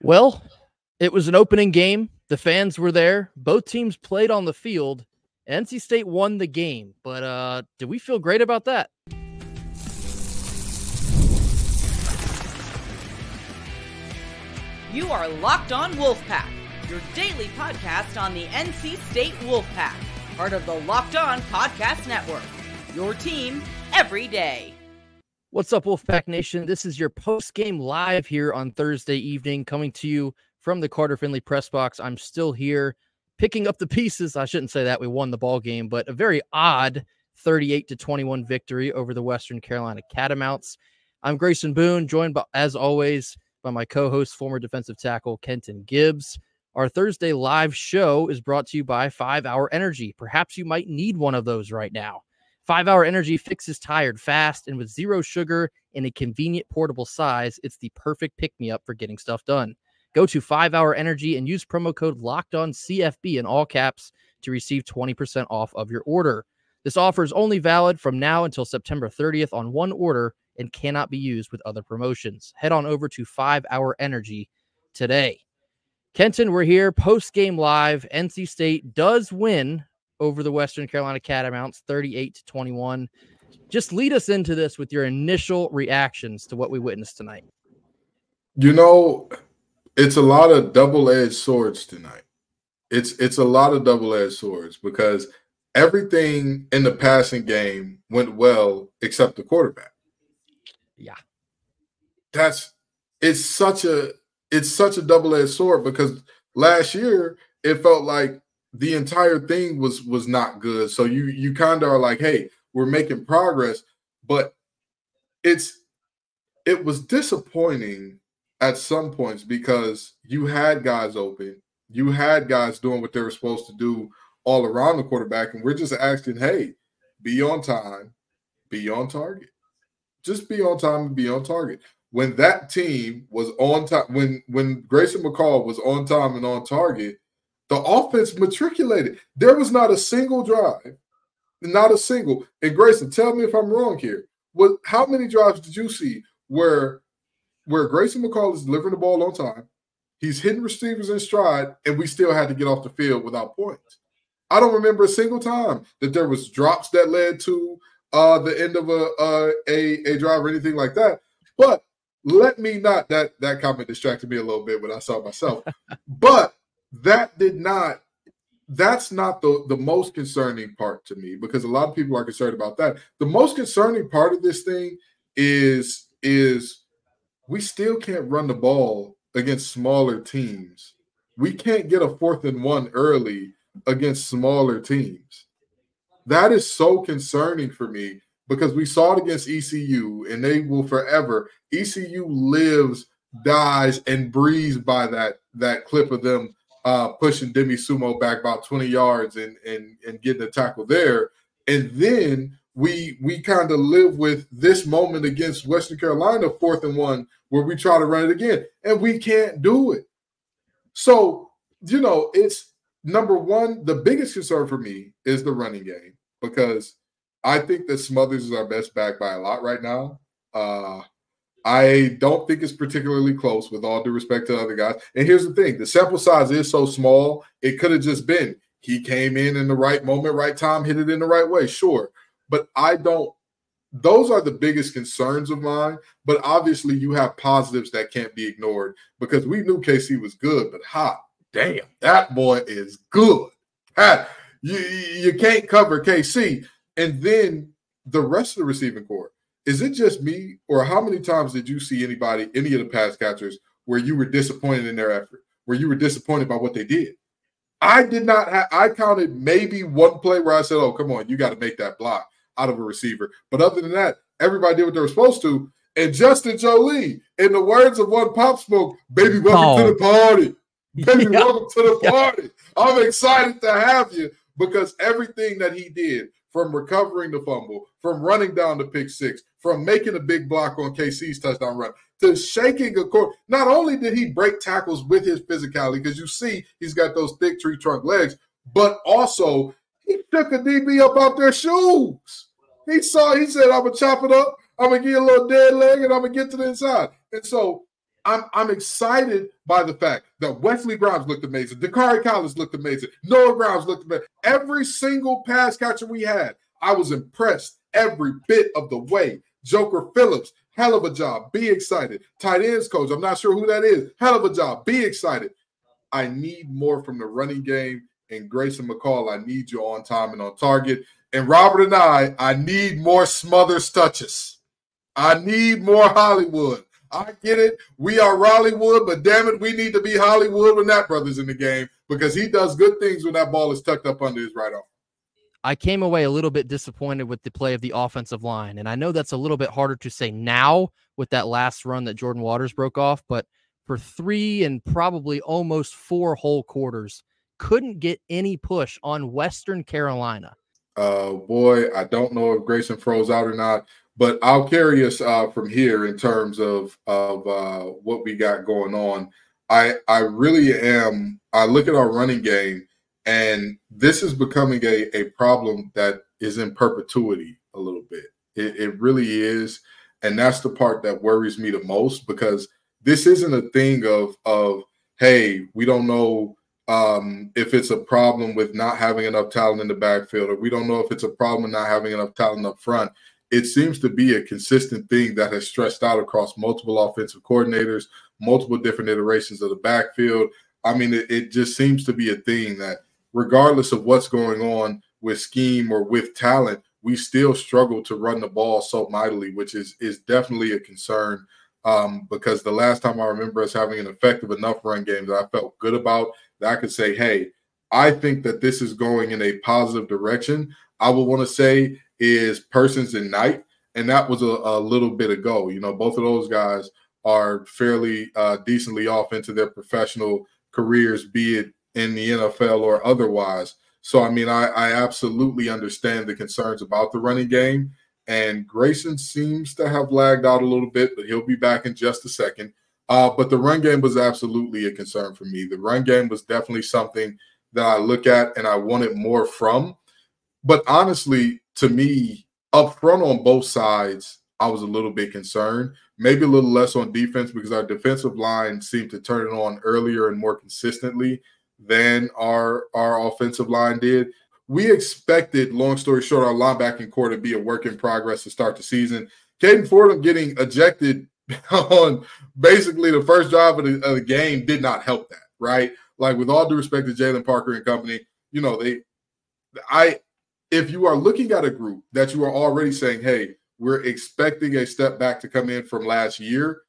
Well, it was an opening game. The fans were there. Both teams played on the field. NC State won the game, but did we feel great about that? You are Locked On Wolfpack, your daily podcast on the NC State Wolfpack, part of the Locked On Podcast Network, your team every day. What's up, Wolfpack Nation? This is your post-game live here on Thursday evening, coming to you from the Carter Finley press box. I'm still here picking up the pieces. I shouldn't say that. We won the ball game, but a very odd 38-21 victory over the Western Carolina Catamounts. I'm Grayson Boone, joined by, as always, by my co-host, former defensive tackle Kenton Gibbs. Our Thursday live show is brought to you by 5 Hour Energy. Perhaps you might need one of those right now. 5 Hour Energy fixes tired fast, and with zero sugar in a convenient portable size, it's the perfect pick-me-up for getting stuff done. Go to 5 Hour Energy and use promo code LOCKEDONCFB in all caps to receive 20% off of your order. This offer is only valid from now until September 30th on one order and cannot be used with other promotions. Head on over to 5 Hour Energy today. Kenton, we're here post-game live. NC State does win over the Western Carolina Catamounts, 38-21. Just lead us into this with your initial reactions to what we witnessed tonight. You know, it's a lot of double-edged swords tonight. It's a lot of double-edged swords because everything in the passing game went well except the quarterback. Yeah. It's such a double-edged sword because last year it felt like the entire thing was not good. So you kind of are like, hey, we're making progress, but it was disappointing at some points because you had guys open, you had guys doing what they were supposed to do all around the quarterback, and we're just asking, hey, be on time, be on target. Just be on time and be on target. When that team was on time, when Grayson McCall was on time and on target, the offense matriculated. There was not a single drive, not a single. And Grayson, tell me if I'm wrong here. How many drives did you see where Grayson McCall is delivering the ball on time, he's hitting receivers in stride, and we still had to get off the field without points? I don't remember a single time that there was drops that led to the end of a drive or anything like that. But let me not, that comment distracted me a little bit when I saw myself. But that's not the most concerning part to me, because a lot of people are concerned about that. The most concerning part of this thing is we still can't run the ball against smaller teams. We can't get a 4th and 1 early against smaller teams. That is so concerning for me because we saw it against ECU, and they will forever. ECU lives, dies, and breathes by that clip of them pushing Demi Sumo back about 20 yards and getting a tackle there. And then we kind of live with this moment against Western Carolina, 4th and 1, where we try to run it again, and we can't do it. So, it's number one, the biggest concern for me is the running game, because I think that Smothers is our best back by a lot right now. I don't think it's particularly close, with all due respect to other guys. And here's the thing. The sample size is so small, it could have just been he came in the right moment, right time, hit it in the right way. Sure. But those are the biggest concerns of mine. But obviously you have positives that can't be ignored, because we knew KC was good, but hot damn, that boy is good. You can't cover KC. And then the rest of the receiving corps. Is it just me, or how many times did you see any of the pass catchers, where you were disappointed in their effort, where you were disappointed by what they did? I did not I counted maybe one play where I said, oh, come on, you got to make that block out of a receiver. But other than that, everybody did what they were supposed to. And Justin Jolie, in the words of One Pop Smoke, baby, welcome to the party. Baby, welcome to the party. I'm excited to have you, because everything that he did, from recovering the fumble, from running down the pick six, from making a big block on KC's touchdown run, to shaking a court. Not only did he break tackles with his physicality, because you see he's got those thick tree trunk legs, but also he took a DB up out their shoes. He said, I'm going to chop it up, I'm going to give you a little dead leg, and I'm going to get to the inside. And so I'm excited by the fact that Wesley Grimes looked amazing. Dakari Collins looked amazing. Noah Grimes looked amazing. Every single pass catcher we had, I was impressed every bit of the way. Joker Phillips, hell of a job. Be excited. Tight ends coach, I'm not sure who that is. Hell of a job. Be excited. I need more from the running game. And Grayson McCall, I need you on time and on target. And Robert and I need more Smothers touches. I need more Hollywood. I get it. We are Rollywood, but damn it, we need to be Hollywood when that brother's in the game because he does good things when that ball is tucked up under his right arm. I came away a little bit disappointed with the play of the offensive line, and I know that's a little bit harder to say now with that last run that Jordan Waters broke off, but for 3 and probably almost 4 whole quarters, couldn't get any push on Western Carolina. Boy, I don't know if Grayson froze out or not, but I'll carry us from here in terms of what we got going on. I really am. I look at our running game, and this is becoming a problem that is in perpetuity a little bit. It really is, and that's the part that worries me the most because this isn't a thing of hey, we don't know if it's a problem with not having enough talent in the backfield, or we don't know if it's a problem with not having enough talent up front. It seems to be a consistent thing that has stretched out across multiple offensive coordinators, multiple different iterations of the backfield. I mean, it just seems to be a thing that regardless of what's going on with scheme or with talent, we still struggle to run the ball so mightily, which is definitely a concern because the last time I remember us having an effective enough run game that I felt good about, that I could say, hey, I think that this is going in a positive direction. I would want to say is Persons and Knight, and that was a little bit ago. You know, both of those guys are fairly decently off into their professional careers, be it in the NFL or otherwise. So, I mean, I absolutely understand the concerns about the running game, and Grayson seems to have lagged out a little bit, but he'll be back in just a second. But the run game was absolutely a concern for me. The run game was definitely something that I look at and I wanted more from. But honestly, to me, up front on both sides, I was a little bit concerned, maybe a little less on defense because our defensive line seemed to turn it on earlier and more consistently than our offensive line did. We expected, long story short, our linebacking core to be a work in progress to start the season. Caden Fordham getting ejected on basically the first drive of the game did not help that, right? Like, with all due respect to Jalen Parker and company, you know, if you are looking at a group that you are already saying, hey, we're expecting a step back to come in from last year,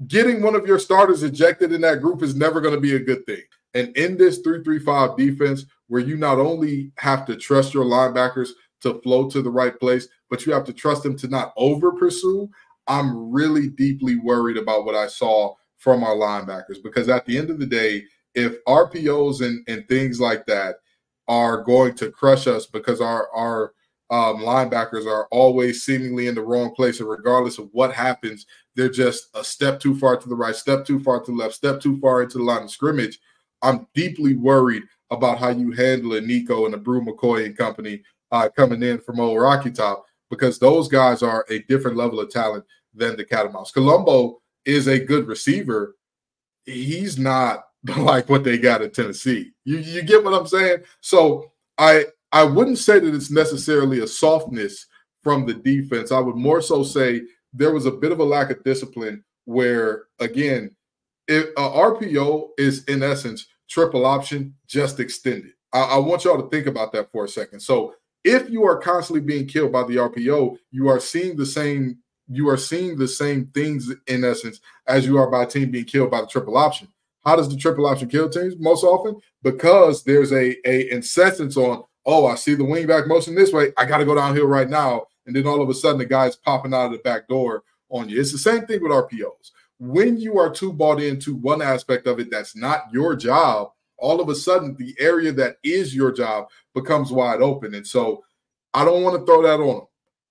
getting one of your starters ejected in that group is never going to be a good thing. And in this 3-3-5 defense, where you not only have to trust your linebackers to flow to the right place, but you have to trust them to not over-pursue, I'm really deeply worried about what I saw from our linebackers. Because at the end of the day, if RPOs and things like that are going to crush us because our linebackers are always seemingly in the wrong place, and regardless of what happens, they're just a step too far to the right, step too far to the left, step too far into the line of scrimmage, I'm deeply worried about how you handle a Nico and a Brew McCoy and company coming in from Old Rocky Top, because those guys are a different level of talent than the Catamounts. Colombo is a good receiver. He's not like what they got at Tennessee. You get what I'm saying? So I wouldn't say that it's necessarily a softness from the defense. I would more so say there was a bit of a lack of discipline where, again, if a RPO is in essence triple option, just extended. I want y'all to think about that for a second. So if you are constantly being killed by the RPO, you are seeing the same things in essence as you are by a team being killed by the triple option. How does the triple option kill teams most often? Because there's a insistence on, oh, I see the wingback motion this way, I got to go downhill right now. And then all of a sudden the guy's popping out of the back door on you. It's the same thing with RPOs. When you are too bought into one aspect of it that's not your job, all of a sudden the area that is your job becomes wide open. And so I don't want to throw that on them.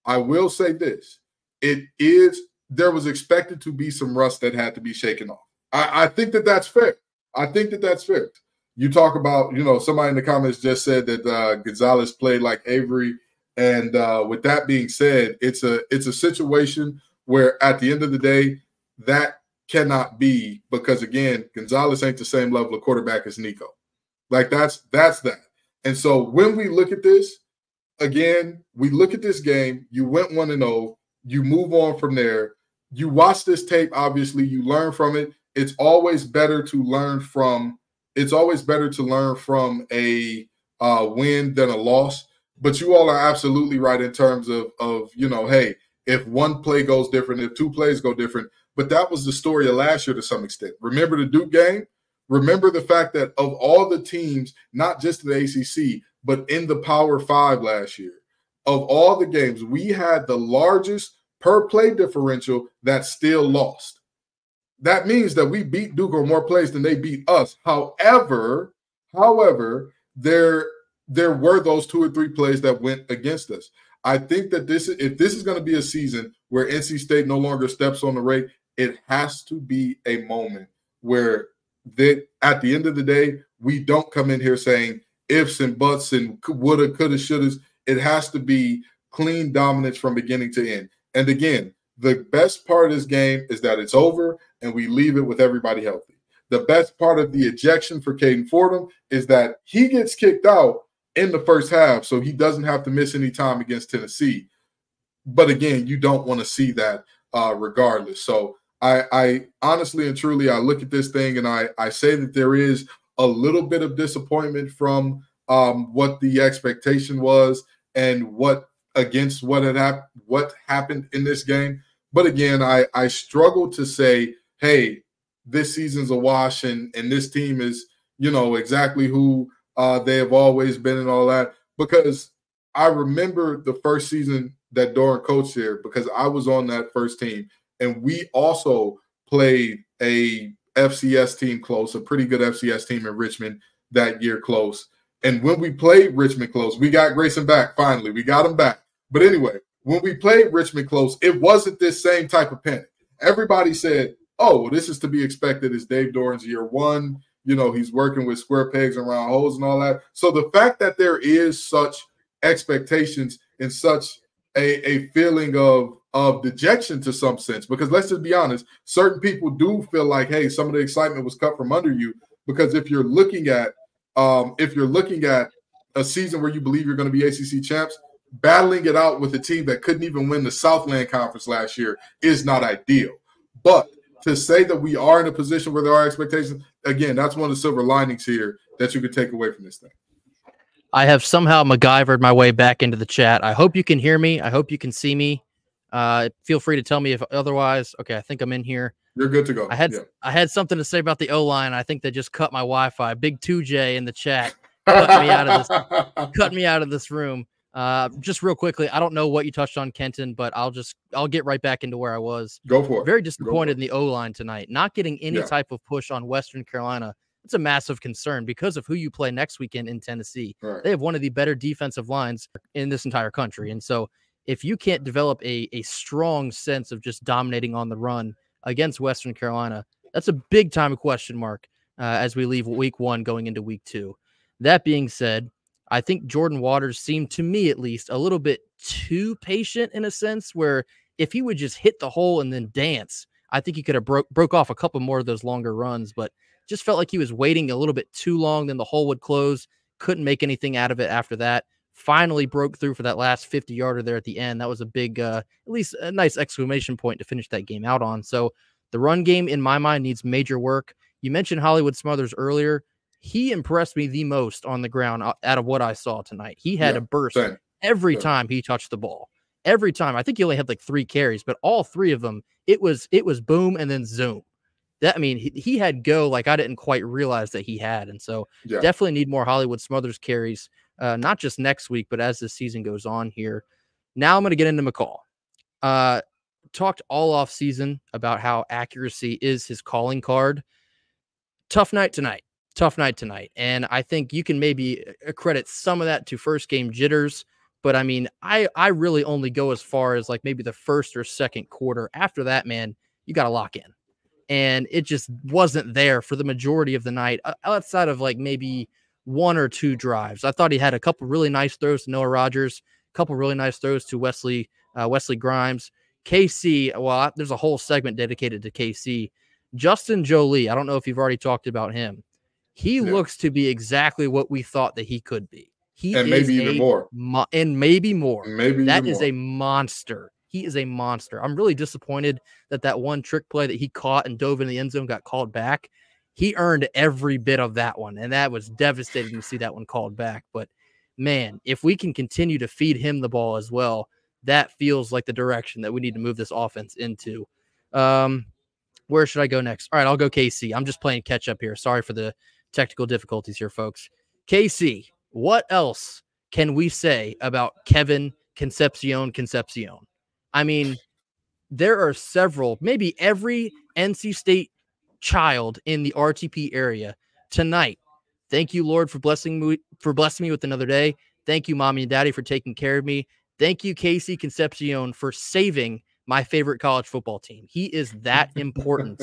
I will say this. There was expected to be some rust that had to be shaken off. I think that that's fair. I think that that's fair. You talk about, somebody in the comments just said that Gonzalez played like Avery. And with that being said, it's a situation where at the end of the day, that cannot be, because again, Gonzalez ain't the same level of quarterback as Nico. Like that's that. And so when we look at this, again, we look at this game, you went 1-0, you move on from there. You watch this tape, obviously, you learn from it. It's always better to learn from a win than a loss. But you all are absolutely right in terms of hey, if one play goes different, if two plays go different. But that was the story of last year to some extent. Remember the Duke game? Remember the fact that of all the teams, not just in the ACC, but in the Power 5 last year, of all the games, we had the largest per play differential that still lost. That means that we beat Duke on more plays than they beat us. However, there were those 2 or 3 plays that went against us. I think that if this is going to be a season where NC State no longer steps on the rake, it has to be a moment where at the end of the day, we don't come in here saying ifs and buts and woulda, coulda, shouldas. It has to be clean dominance from beginning to end. And again, the best part of this game is that it's over and we leave it with everybody healthy. The best part of the ejection for Caden Fordham is that he gets kicked out in the first half, so he doesn't have to miss any time against Tennessee. But again, you don't want to see that regardless. So I honestly and truly, I look at this thing and I say that there is a little bit of disappointment from what the expectation was and what happened in this game. But again, I struggle to say, hey, this season's a wash and this team is, exactly who they have always been and all that, because I remember the first season that Doran coached here, because I was on that first team, and we also played a FCS team close, a pretty good FCS team in Richmond that year close. And when we played Richmond close, we got Grayson back finally. We got him back. But anyway, when we played Richmond close, it wasn't this same type of panic. Everybody said, oh, well, this is to be expected. It's Dave Doran's year one. He's working with square pegs and round holes and all that. So the fact that there is such expectations and such a feeling of dejection to some sense, because let's just be honest, certain people do feel like, hey, some of the excitement was cut from under you, because if you're looking at a season where you believe you're going to be ACC champs, battling it out with a team that couldn't even win the Southland Conference last year is not ideal. But to say that we are in a position where there are expectations, again, that's one of the silver linings here that you can take away from this thing. I have somehow MacGyvered my way back into the chat. I hope you can hear me. I hope you can see me. Feel free to tell me if otherwise. Okay, I think I'm in here. You're good to go. I had something to say about the O-line. I think they just cut my Wi-Fi. Big 2J in the chat cut me out of this room. Just real quickly, I don't know what you touched on, Kenton, but I'll get right back into where I was. Go for it. Very disappointed in the O-line tonight. Not getting any type of push on Western Carolina. It's a massive concern because of who you play next weekend in Tennessee. Right. They have one of the better defensive lines in this entire country. And so if you can't develop a strong sense of just dominating on the run against Western Carolina, that's a big time question mark as we leave week 1 going into week 2. That being said, I think Jordan Waters seemed, to me at least, a little bit too patient in a sense, where if he would just hit the hole and then dance, I think he could have broke off a couple more of those longer runs, but just felt like he was waiting a little bit too long. Then the hole would close. Couldn't make anything out of it after that. Finally broke through for that last 50-yarder there at the end. That was a big, at least a nice exclamation point to finish that game out on. So the run game, in my mind, needs major work. You mentioned Hollywood Smothers earlier. He impressed me the most on the ground out of what I saw tonight. He had a burst every time he touched the ball. Every time. I think he only had like 3 carries, but all 3 of them, it was boom and then zoom. He had go like I didn't quite realize that he had. And so definitely need more Hollywood Smothers carries, not just next week, but as the season goes on here. Now I'm going to get into McCall. Talked all off season about how accuracy is his calling card. Tough night tonight. And I think you can maybe credit some of that to first game jitters. But I really only go as far as like maybe the first or second quarter. After that, man, you got to lock in. And it just wasn't there for the majority of the night, outside of like maybe 1 or 2 drives. I thought he had a couple really nice throws to Noah Rogers, a couple really nice throws to Wesley Grimes. KC, well, there's a whole segment dedicated to KC. Justin Jolie, I don't know if you've already talked about him. He looks to be exactly what we thought that he could be. He and is maybe even more. And maybe more. Maybe that even is more. a monster. He is a monster. I'm really disappointed that one trick play that he caught and dove in the end zone got called back. He earned every bit of that one, and that was devastating to see that one called back. But, man, if we can continue to feed him the ball as well, that feels like the direction that we need to move this offense into. Where should I go next? All right, I'll go KC. I'm just playing catch up here. Sorry for the technical difficulties here, folks. KC, what else can we say about Kevin Concepcion? I mean, there are several, maybe every NC State child in the RTP area tonight. Thank you, Lord, for blessing me with another day. Thank you, Mommy and Daddy, for taking care of me. Thank you, Casey Concepcion, for saving my favorite college football team. He is that important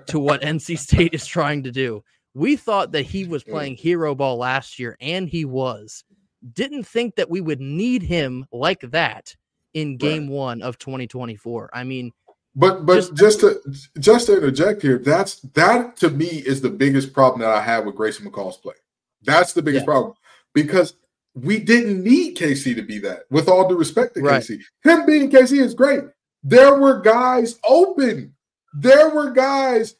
to what NC State is trying to do. We thought that he was playing hero ball last year, and he was. Didn't think that we would need him like that in game 1 of 2024. I mean, but just to interject here, that to me is the biggest problem that I have with Grayson McCall's play. That's the biggest problem, because we didn't need KC to be that. With all due respect to KC, him beating KC is great. There were guys open. There were guys.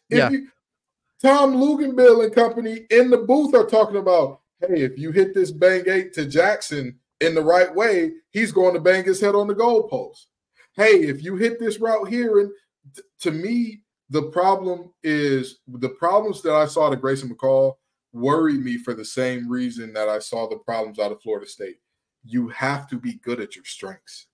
Tom Luganbill and company in the booth are talking about, hey, if you hit this bang 8 to Jackson in the right way, he's going to bang his head on the goalpost. Hey, if you hit this route here, and to me, the problems that I saw to Grayson McCall worry me for the same reason that I saw the problems out of Florida State. You have to be good at your strengths.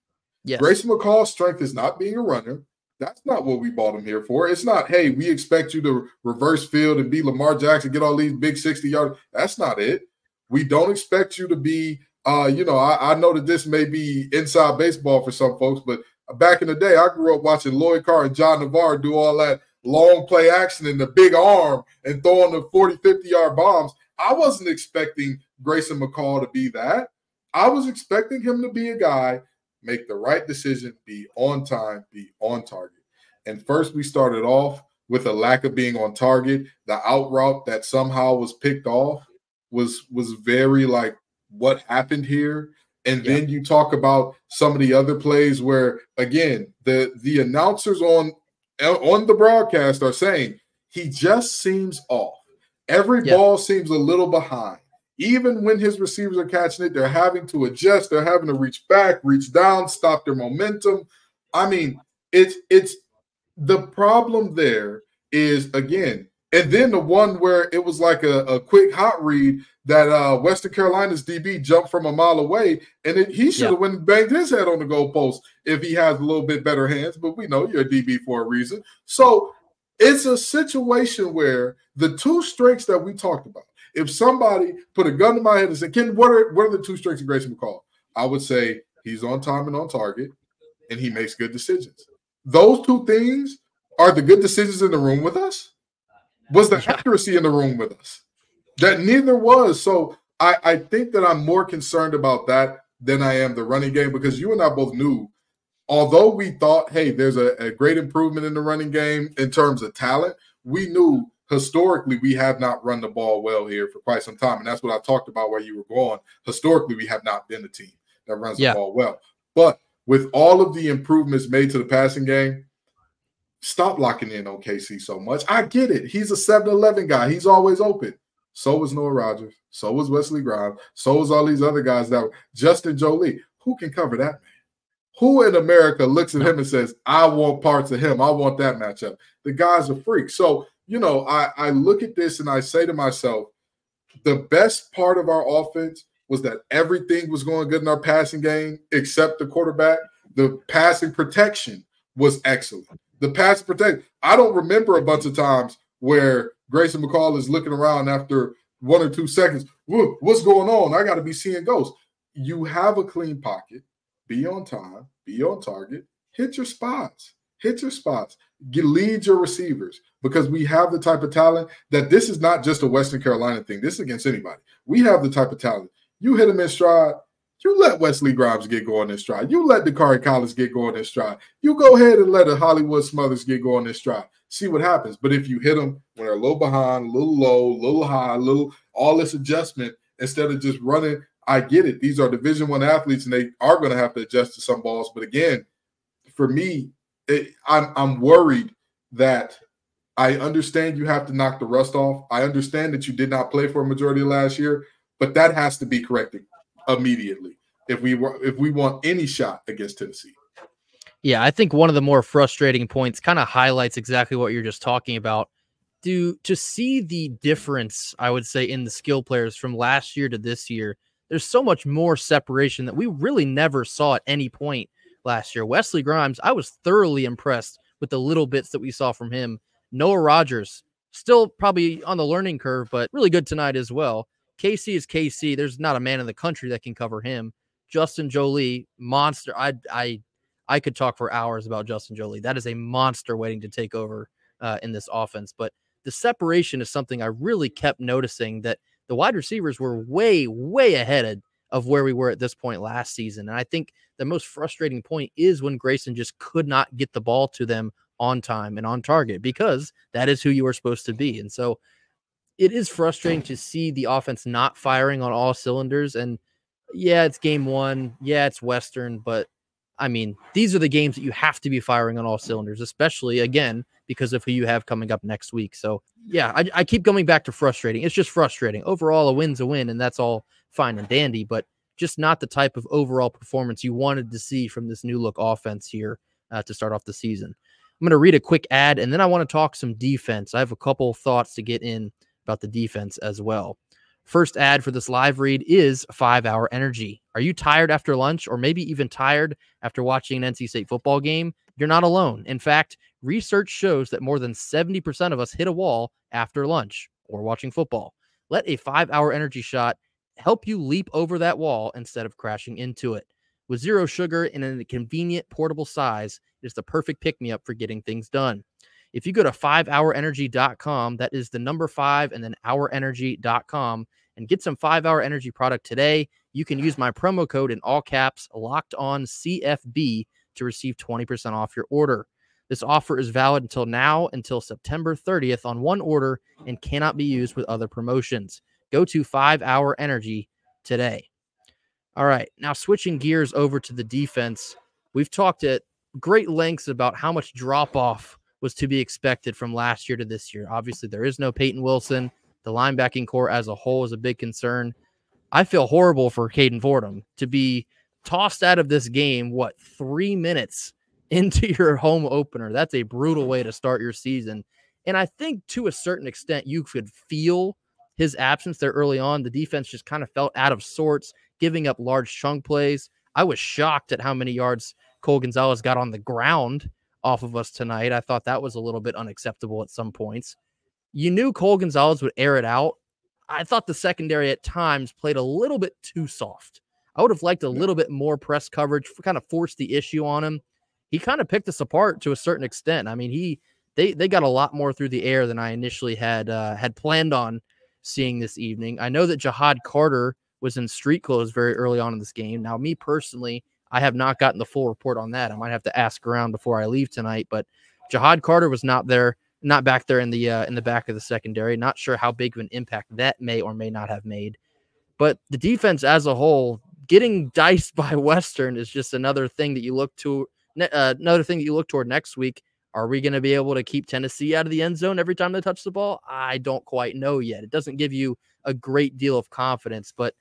Yes. Grayson McCall's strength is not being a runner. That's not what we bought him here for. It's not, hey, we expect you to reverse field and be Lamar Jackson, get all these big 60-yard. That's not it. We don't expect you to be, I know that this may be inside baseball for some folks, but back in the day, I grew up watching Lloyd Carr and John Navarre do all that long play action in the big arm and throwing the 40, 50-yard bombs. I wasn't expecting Grayson McCall to be that. I was expecting him to be a guy, make the right decision, be on time, be on target. And first we started off with a lack of being on target. The out route that somehow was picked off was very like, what happened here? And then you talk about some of the other plays where, again, the announcers on the broadcast are saying he just seems off. Every ball seems a little behind. Even when his receivers are catching it, they're having to adjust. They're having to reach back, reach down, stop their momentum. I mean, it's the problem there is, again, and then the one where it was like a quick hot read that Western Carolina's DB jumped from a mile away, and he should have went and banged his head on the goalpost if he has a little bit better hands. But we know you're a DB for a reason. So it's a situation where the two strengths that we talked about, if somebody put a gun to my head and said, Ken, what are the two strengths of Grayson McCall? I would say he's on time and on target, and he makes good decisions. Those two things are the good decisions in the room with us. Was the accuracy in the room with us? That neither was. So I think that I'm more concerned about that than I am the running game, because you and I both knew, although we thought, hey, there's a great improvement in the running game in terms of talent, we knew historically we have not run the ball well here for quite some time. And that's what I talked about where you were going. Historically, we have not been a team that runs the ball well. But with all of the improvements made to the passing game, stop locking in on KC so much. I get it. He's a 7-11 guy. He's always open. So was Noah Rogers. So was Wesley Grimes. So was all these other guys that were Justin Jolie. Who can cover that man? Who in America looks at him and says, I want parts of him. I want that matchup. The guy's a freak. So, I look at this and I say to myself, the best part of our offense was that everything was going good in our passing game except the quarterback. The passing protection was excellent. The pass protection. I don't remember a bunch of times where Grayson McCall is looking around after 1 or 2 seconds. What's going on? I got to be seeing ghosts. You have a clean pocket. Be on time. Be on target. Hit your spots. Lead your receivers, because we have the type of talent that this is not just a Western Carolina thing. This is against anybody. We have the type of talent. You hit them in stride. You let Wesley Grimes get going in stride. You let Dakari Collins get going in stride. You go ahead and let a Hollywood Smothers get going in stride. see what happens. But if you hit them when they're a little behind, a little low, a little high, all this adjustment, instead of just running, I get it. These are Division I athletes, and they are going to have to adjust to some balls. But again, for me, I'm worried that I understand you have to knock the rust off. I understand that you did not play for a majority of last year, but that has to be corrected immediately if we want any shot against Tennessee. Yeah, I think one of the more frustrating points kind of highlights exactly what you're just talking about. To see the difference, I would say, in the skill players from last year to this year, there's so much more separation that we really never saw at any point last year. Wesley Grimes, I was thoroughly impressed with the little bits that we saw from him. Noah Rogers, still probably on the learning curve, but really good tonight as well. KC is KC. There's not a man in the country that can cover him. Justin Jolie, monster. I could talk for hours about Justin Jolie. That is a monster waiting to take over in this offense. But the separation is something I really kept noticing, that the wide receivers were way, way ahead of where we were at this point last season. And I think the most frustrating point is when Grayson just could not get the ball to them on time and on target, because that is who you are supposed to be. And so it is frustrating to see the offense not firing on all cylinders. And yeah, it's game one. Yeah, it's Western, but I mean, these are the games that you have to be firing on all cylinders, especially, again, because of who you have coming up next week. So, yeah, I keep coming back to frustrating. It's just frustrating. Overall, a win's a win, and that's all fine and dandy, but just not the type of overall performance you wanted to see from this new-look offense here to start off the season. I'm going to read a quick ad, and then I want to talk some defense. I have a couple thoughts to get in about the defense as well. First ad for this live read is 5 Hour Energy. Are you tired after lunch, or maybe even tired after watching an NC State football game? You're not alone. In fact, research shows that more than 70% of us hit a wall after lunch or watching football. Let a 5 Hour Energy shot help you leap over that wall instead of crashing into it. With zero sugar and in a convenient portable size, it is the perfect pick-me-up for getting things done. If you go to 5hourenergy.com, that is the number 5 and then hourenergy.com, and get some 5 Hour Energy product today, you can use my promo code in all caps, LOCKEDONCFB, to receive 20% off your order. This offer is valid until September 30th on one order and cannot be used with other promotions. Go to 5 Hour Energy today. All right, now switching gears over to the defense, we've talked at great lengths about how much drop-off was to be expected from last year to this year. Obviously, there is no Peyton Wilson. The linebacking core as a whole is a big concern. I feel horrible for Caden Fordham to be tossed out of this game, 3 minutes into your home opener. That's a brutal way to start your season. And I think to a certain extent, you could feel his absence there early on. The defense just kind of felt out of sorts, giving up large chunk plays. I was shocked at how many yards Cole Gonzalez got on the ground off of us tonight. I thought that was a little bit unacceptable at some points. You knew Cole Gonzalez would air it out. I thought the secondary at times played a little bit too soft. I would have liked a little bit more press coverage, kind of force the issue on him. He kind of picked us apart to a certain extent. I mean, they got a lot more through the air than I initially had planned on seeing this evening. I know that Jihad Carter was in street clothes very early on in this game. Now, me personally, I have not gotten the full report on that. I might have to ask around before I leave tonight, but Jihad Carter was not back there in the back of the secondary. Not sure how big of an impact that may or may not have made. But the defense as a whole, getting diced by Western is just another thing that you look to. Another thing that you look toward next week. Are we going to be able to keep Tennessee out of the end zone every time they touch the ball? I don't quite know yet. It doesn't give you a great deal of confidence, but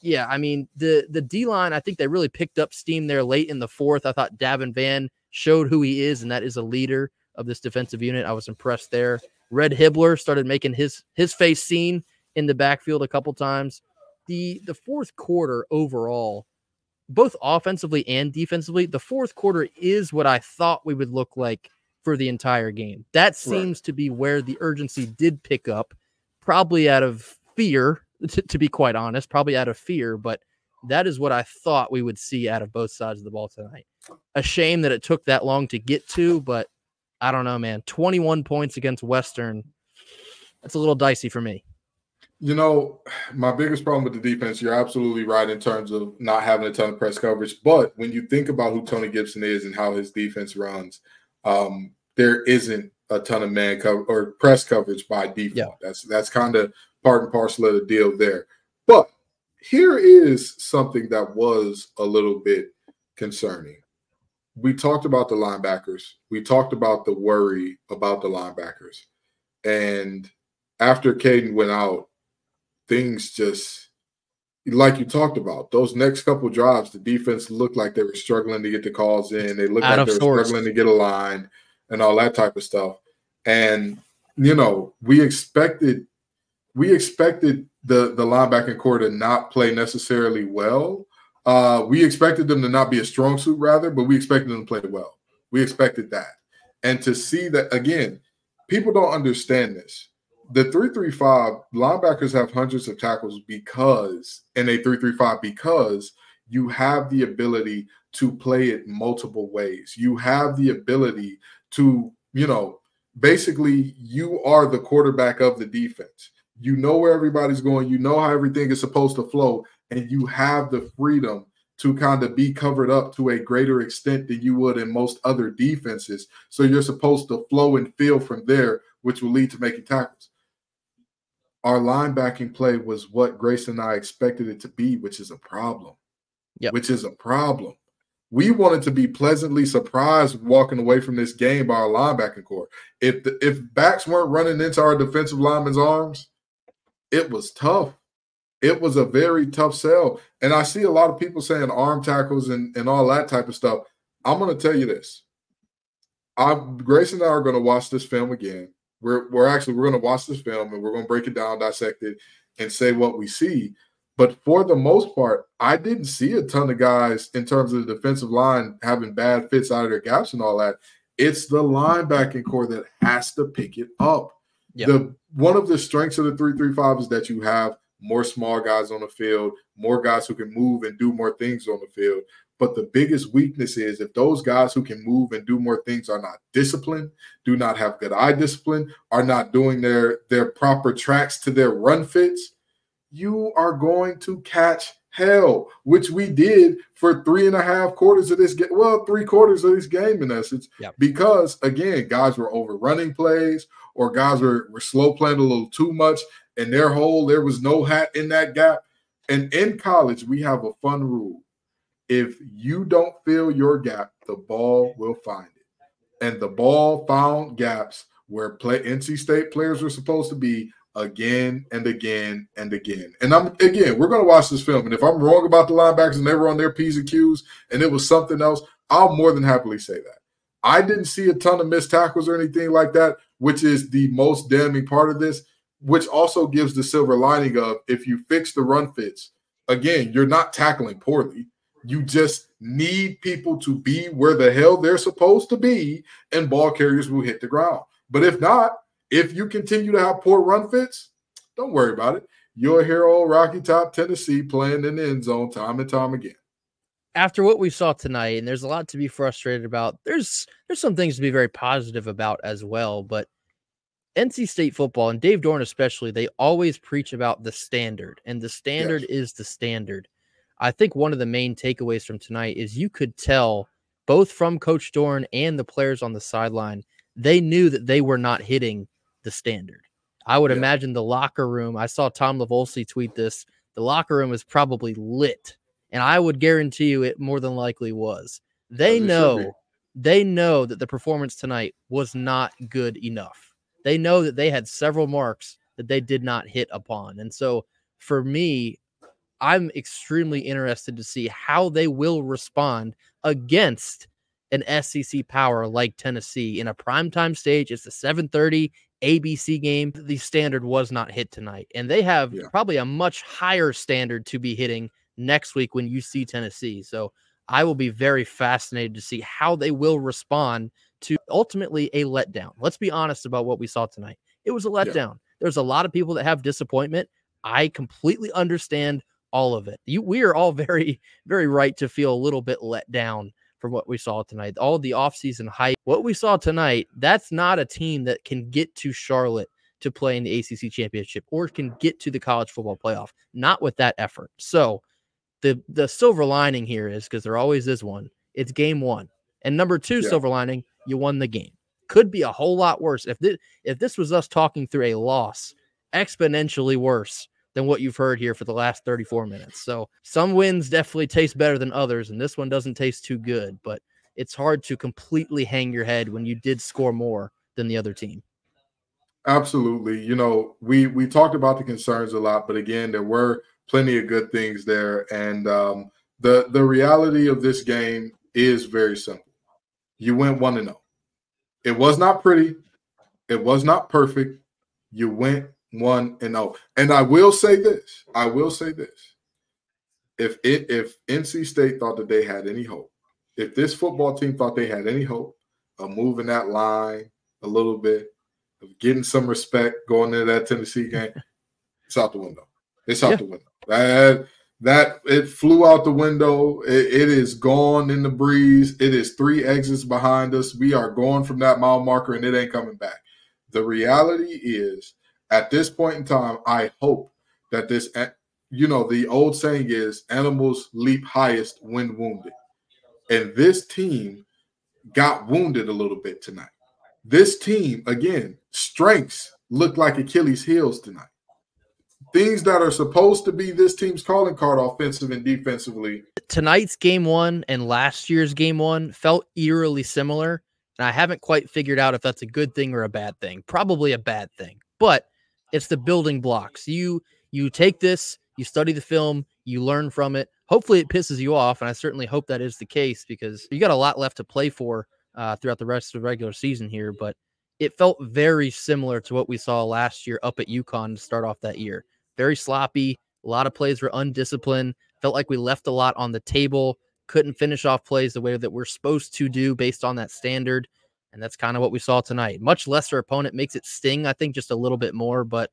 yeah, I mean, the D-line, I think they really picked up steam there late in the fourth. I thought Davin Vann showed who he is, and that is a leader of this defensive unit. I was impressed there. Red Hibbler started making his face seen in the backfield a couple times. The fourth quarter overall, both offensively and defensively, the fourth quarter is what I thought we would look like for the entire game. That seems to be where the urgency did pick up, probably out of fear, to be quite honest, probably out of fear, but that is what I thought we would see out of both sides of the ball tonight. A shame that it took that long to get to, but I don't know, man. 21 points against Western, that's a little dicey for me. You know, my biggest problem with the defense, you're absolutely right in terms of not having a ton of press coverage. But when you think about who Tony Gibson is and how his defense runs, there isn't a ton of man cover or press coverage by default. Yeah. That's kind of part and parcel of the deal there. But here is something that was a little bit concerning. We talked about the linebackers. We talked about the worry about the linebackers. And after Caden went out, things just, like you talked about, those next couple drives, the defense looked like they were struggling to get the calls in. They looked like they were struggling to get aligned and all that type of stuff. And, you know, we expected the linebacking core to not play necessarily well. We expected them to not be a strong suit, rather, but we expected them to play well. We expected that. And to see that, again, people don't understand this. The 3-3-5 linebackers have hundreds of tackles because you have the ability to play it multiple ways. You have the ability to, you know, basically you are the quarterback of the defense. You know where everybody's going. You know how everything is supposed to flow, and you have the freedom to kind of be covered up to a greater extent than you would in most other defenses. So you're supposed to flow and feel from there, which will lead to making tackles. Our linebacking play was what Grace and I expected it to be, which is a problem. Yep. Which is a problem. We wanted to be pleasantly surprised walking away from this game by our linebacking core. If backs weren't running into our defensive linemen's arms, it was tough. It was a very tough sell. And I see a lot of people saying arm tackles and all that type of stuff. I'm going to tell you this. Grace and I are going to watch this film again. We're going to watch this film, and we're going to break it down, dissect it, and say what we see. But for the most part, I didn't see a ton of guys in terms of the defensive line having bad fits out of their gaps and all that. It's the linebacking core that has to pick it up. Yep. One of the strengths of the 3-3-5 is that you have more small guys on the field, more guys who can move and do more things on the field. But the biggest weakness is if those guys who can move and do more things are not disciplined, do not have good eye discipline, are not doing their proper tracks to their run fits, you are going to catch hell, which we did for 3.5 quarters of this game. Well, 3 quarters of this game in essence, yep. Because, again, guys were overrunning plays or guys were slow playing a little too much. In their hole, there was no hat in that gap. And in college, we have a fun rule. If you don't fill your gap, the ball will find it. And the ball found gaps where NC State players were supposed to be again and again and again. And we're going to watch this film. And if I'm wrong about the linebackers and they were on their P's and Q's and it was something else, I'll more than happily say that. I didn't see a ton of missed tackles or anything like that, which is the most damning part of this, which also gives the silver lining of if you fix the run fits, again, you're not tackling poorly. You just need people to be where the hell they're supposed to be, and ball carriers will hit the ground. But if not, if you continue to have poor run fits, don't worry about it. You'll hear old Rocky Top Tennessee playing in the end zone time and time again. After what we saw tonight, and there's a lot to be frustrated about, there's some things to be very positive about as well, but NC State football, and Dave Dorn especially, they always preach about the standard, and the standard is the standard. I think one of the main takeaways from tonight is you could tell both from Coach Dorn and the players on the sideline, they knew that they were not hitting the standard. I would imagine the locker room, I saw Tom Lavolsi tweet this, the locker room was probably lit, and I would guarantee you it more than likely was. They know that the performance tonight was not good enough. They know that they had several marks that they did not hit upon. And so for me, I'm extremely interested to see how they will respond against an SEC power like Tennessee in a primetime stage. It's a 7:30 ABC game. The standard was not hit tonight, and they have probably a much higher standard to be hitting next week when you see Tennessee. So I will be very fascinated to see how they will respond to ultimately a letdown. Let's be honest about what we saw tonight. It was a letdown. There's a lot of people that have disappointment. I completely understand all of it. We are all very, very right to feel a little bit let down from what we saw tonight. All the offseason hype, what we saw tonight, that's not a team that can get to Charlotte to play in the ACC championship or can get to the college football playoff. Not with that effort. So the silver lining here is, because there always is one, it's game one. And number two silver lining, you won the game. could be a whole lot worse. If this was us talking through a loss, exponentially worse than what you've heard here for the last 34 minutes. So some wins definitely taste better than others, and this one doesn't taste too good, but it's hard to completely hang your head when you did score more than the other team. Absolutely. You know, we talked about the concerns a lot, but again, there were plenty of good things there. And the reality of this game is very simple. You went 1-0. It was not pretty. It was not perfect. You went 1-0. And I will say this. If NC State thought that they had any hope, if this football team thought they had any hope of moving that line a little bit, of getting some respect going into that Tennessee game, it's out the window. It's out the window. That it flew out the window. It is gone in the breeze. It is 3 exits behind us. We are going from that mile marker, and it ain't coming back. The reality is, at this point in time, I hope that this, you know, the old saying is animals leap highest when wounded. And this team got wounded a little bit tonight. This team, again, strengths look like Achilles' heels tonight. Things that are supposed to be this team's calling card offensive and defensively. Tonight's game 1 and last year's game 1 felt eerily similar, and I haven't quite figured out if that's a good thing or a bad thing. Probably a bad thing, but it's the building blocks. You take this, you study the film, you learn from it. Hopefully it pisses you off, and I certainly hope that is the case because you got a lot left to play for throughout the rest of the regular season here, but it felt very similar to what we saw last year up at UConn to start off that year. Very sloppy. A lot of plays were undisciplined. Felt like we left a lot on the table. Couldn't finish off plays the way that we're supposed to do based on that standard. And that's kind of what we saw tonight. Much lesser opponent makes it sting, I think, just a little bit more. But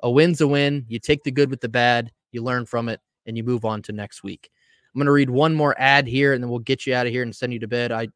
a win's a win. You take the good with the bad. You learn from it, and you move on to next week. I'm going to read one more ad here, and then we'll get you out of here and send you to bed. I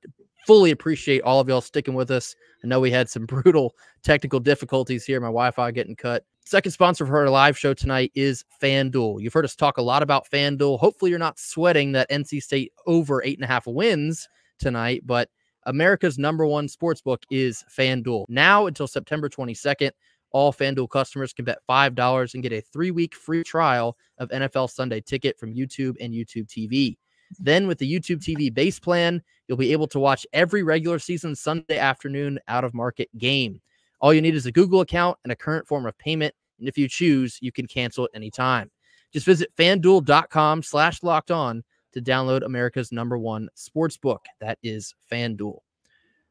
fully appreciate all of y'all sticking with us. I know we had some brutal technical difficulties here. My Wi-Fi getting cut. Second sponsor for our live show tonight is FanDuel. You've heard us talk a lot about FanDuel. Hopefully you're not sweating that NC State over 8.5 wins tonight, but America's #1 sportsbook is FanDuel. Now until September 22nd, all FanDuel customers can bet $5 and get a 3-week free trial of NFL Sunday Ticket from YouTube and YouTube TV. Then with the YouTube TV base plan, you'll be able to watch every regular season Sunday afternoon out-of-market game. All you need is a Google account and a current form of payment, and if you choose, you can cancel at any time. Just visit FanDuel.com/lockedon to download America's #1 sportsbook. That is FanDuel.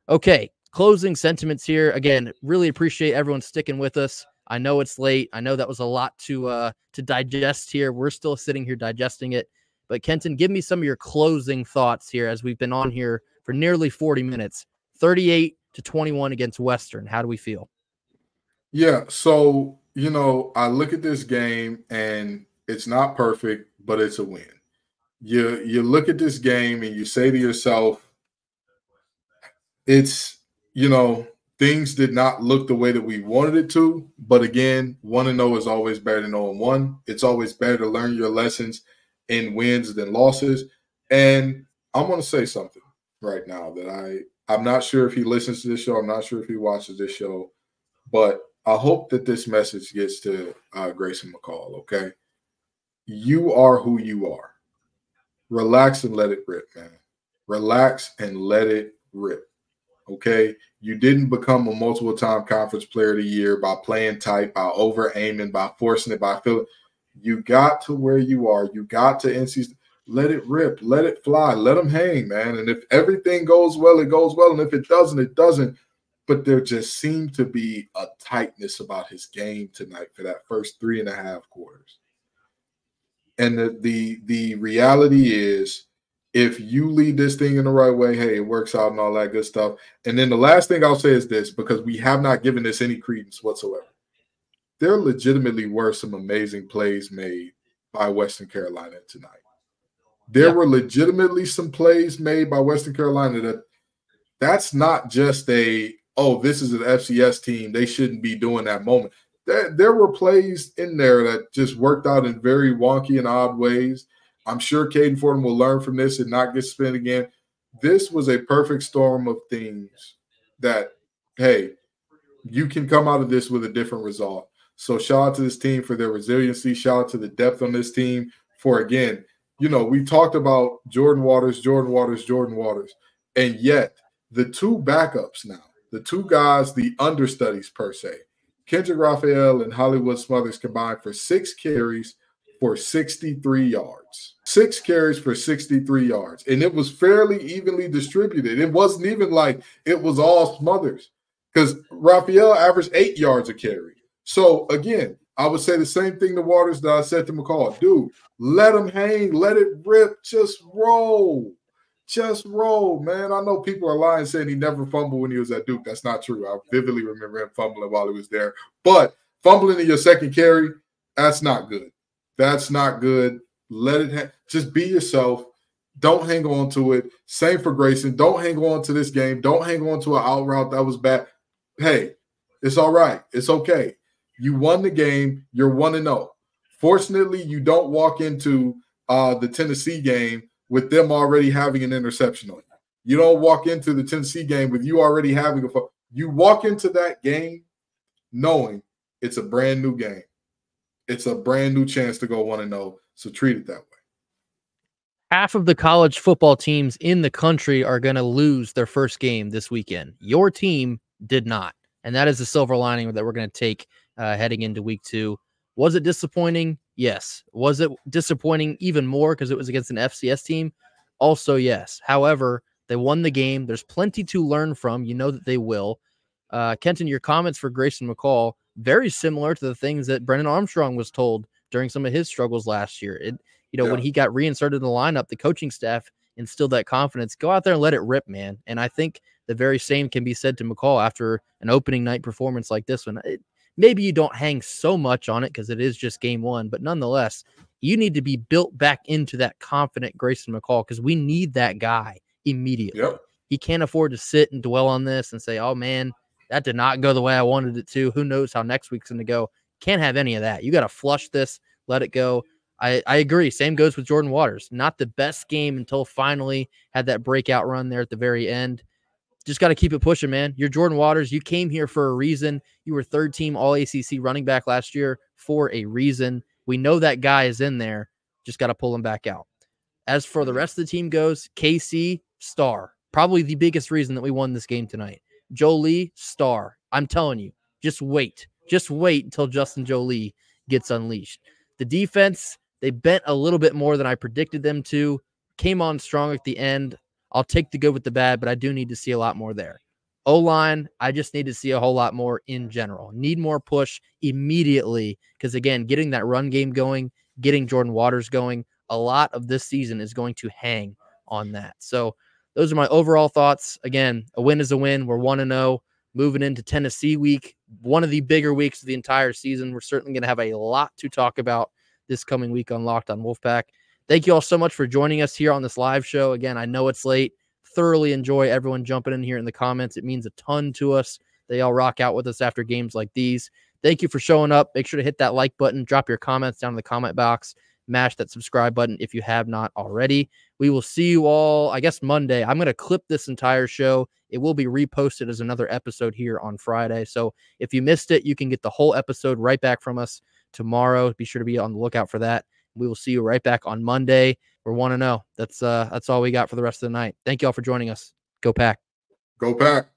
Okay, closing sentiments here. Again, really appreciate everyone sticking with us. I know it's late. I know that was a lot to digest here. We're still sitting here digesting it. But Kenton, give me some of your closing thoughts here as we've been on here for nearly 40 minutes. 38-21 against Western. How do we feel? Yeah, so, you know, I look at this game and it's not perfect, but it's a win. You look at this game and you say to yourself, it's, you know, things did not look the way that we wanted it to. But again, 1-0 is always better than 0-1. It's always better to learn your lessons in wins than losses. And I'm going to say something right now that I'm not sure if he listens to this show. I'm not sure if he watches this show, but I hope that this message gets to Grayson McCall, okay? You are who you are. Relax and let it rip, man. Relax and let it rip, okay? You didn't become a multiple-time conference player of the year by playing tight, by over-aiming, by forcing it, by feeling. You got to where you are. You got to NC. Let it rip. Let it fly. Let them hang, man. And if everything goes well, it goes well. And if it doesn't, it doesn't. But there just seemed to be a tightness about his game tonight for that first 3.5 quarters. And the reality is, if you lead this thing in the right way, hey, it works out and all that good stuff. And then the last thing I'll say is this, because we have not given this any credence whatsoever. There legitimately were some amazing plays made by Western Carolina tonight. There were legitimately some plays made by Western Carolina that's not just this is an FCS team, they shouldn't be doing that moment. There were plays in there that just worked out in very wonky and odd ways. I'm sure Caden Fordham will learn from this and not get spin again. This was a perfect storm of things that hey, you can come out of this with a different result. So shout out to this team for their resiliency. Shout out to the depth on this team for, again, we talked about Jordan Waters, and yet the two backups now, the two guys, the understudies per se, Kendrick Raphael and Hollywood Smothers combined for 6 carries for 63 yards. 6 carries for 63 yards. And it was fairly evenly distributed. It wasn't even like it was all Smothers, because Raphael averaged 8 yards a carry. So, again, I would say the same thing to Waters that I said to McCall. Dude, let him hang. Let it rip. Just roll. Just roll, man. I know people are lying saying he never fumbled when he was at Duke. That's not true. I vividly remember him fumbling while he was there. But fumbling in your second carry, that's not good. That's not good. Let it just be yourself. Don't hang on to it. Same for Grayson. Don't hang on to this game. Don't hang on to an out route that was bad. Hey, it's all right. It's okay. You won the game. You're 1-0. Fortunately, you don't walk into the Tennessee game with them already having an interception on you. You don't walk into the Tennessee game with you already having you walk into that game knowing it's a brand new game. It's a brand new chance to go 1-0. So treat it that way. Half of the college football teams in the country are going to lose their first game this weekend. Your team did not. And that is the silver lining that we're going to take heading into week 2. Was it disappointing? Yes. Was it disappointing even more because it was against an FCS team? Also, yes. However, they won the game. There's plenty to learn from. You know that they will. Kenton, your comments for Grayson McCall, very similar to the things that Brennan Armstrong was told during some of his struggles last year. When he got reinserted in the lineup, the coaching staff instilled that confidence. Go out there and let it rip, man. And I think the very same can be said to McCall after an opening night performance like this one. Maybe you don't hang so much on it because it is just game 1, but nonetheless, you need to be built back into that confident Grayson McCall because we need that guy immediately. Yep. He can't afford to sit and dwell on this and say, oh, man, that did not go the way I wanted it to. Who knows how next week's going to go? Can't have any of that. You got to flush this, let it go. I agree. Same goes with Jordan Waters. Not the best game until finally had that breakout run there at the very end. Just got to keep it pushing, man. You're Jordan Waters. You came here for a reason. You were 3rd team All-ACC running back last year for a reason. We know that guy is in there. Just got to pull him back out. As for the rest of the team goes, KC, star. Probably the biggest reason that we won this game tonight. Jolie, star. I'm telling you, just wait. Just wait until Justin Jolie gets unleashed. The defense, they bent a little bit more than I predicted them to. Came on strong at the end. I'll take the good with the bad, but I do need to see a lot more there. O-line, I just need to see a whole lot more in general. Need more push immediately because, again, getting that run game going, getting Jordan Waters going, a lot of this season is going to hang on that. So those are my overall thoughts. Again, a win is a win. We're 1-0. Moving into Tennessee week, one of the bigger weeks of the entire season. We're certainly going to have a lot to talk about this coming week on Locked on Wolfpack. Thank you all so much for joining us here on this live show. Again, I know it's late. Thoroughly enjoy everyone jumping in here in the comments. It means a ton to us. They all rock out with us after games like these. Thank you for showing up. Make sure to hit that like button. Drop your comments down in the comment box. Mash that subscribe button if you have not already. We will see you all, I guess, Monday. I'm going to clip this entire show. It will be reposted as another episode here on Friday. So if you missed it, you can get the whole episode right back from us tomorrow. Be sure to be on the lookout for that. We will see you right back on Monday. We're 1-0. That's all we got for the rest of the night. Thank you all for joining us. Go Pack. Go Pack.